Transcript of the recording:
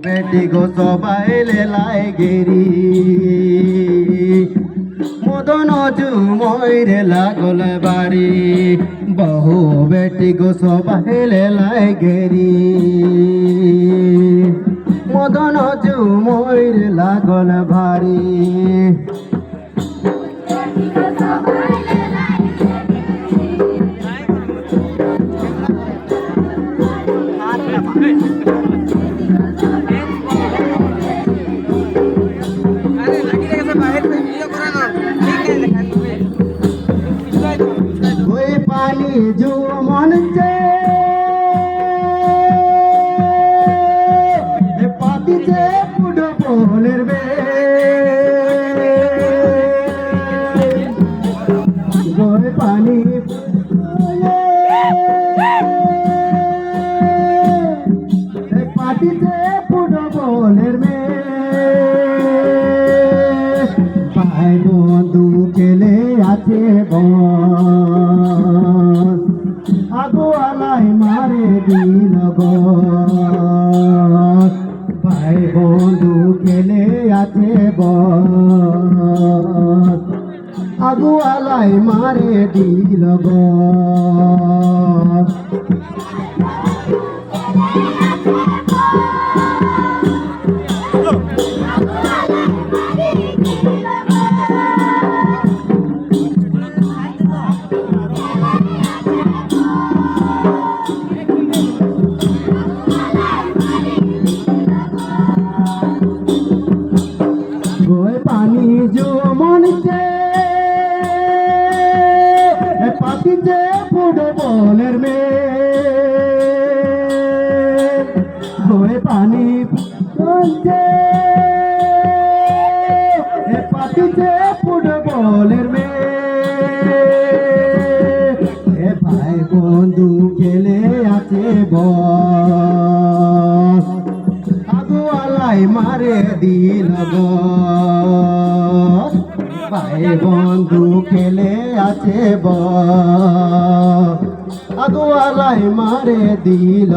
বেটি গো সবাই লেলাই গেরি মদন ময়ূরে লাগল বাড়ি বহু বেটি গো সবাই লেলাই গেরি মদন ময়ূরে লাগল ভারী ওই পানি জুমন পাতিছে পুডো পোলের বে ওই পানি পাতিছে পুডো পোলের বে ভাই বন্ধু খেলে আছে আগুয়ালাই মারে দিল ভাই বন্ধু খেলে আছে আগুয়ালাই মারে দিল পানি জমনছে পাতিছে ফুটবলের মেয়ে পানি চলছে পাতিছে ফুটবলের মেয়ে ভাই বন্ধু খেলে আছে আগুয়ালাই মারে দিল ভাই বন্ধু খেলে আছে আগুয়ালাই মারে দিল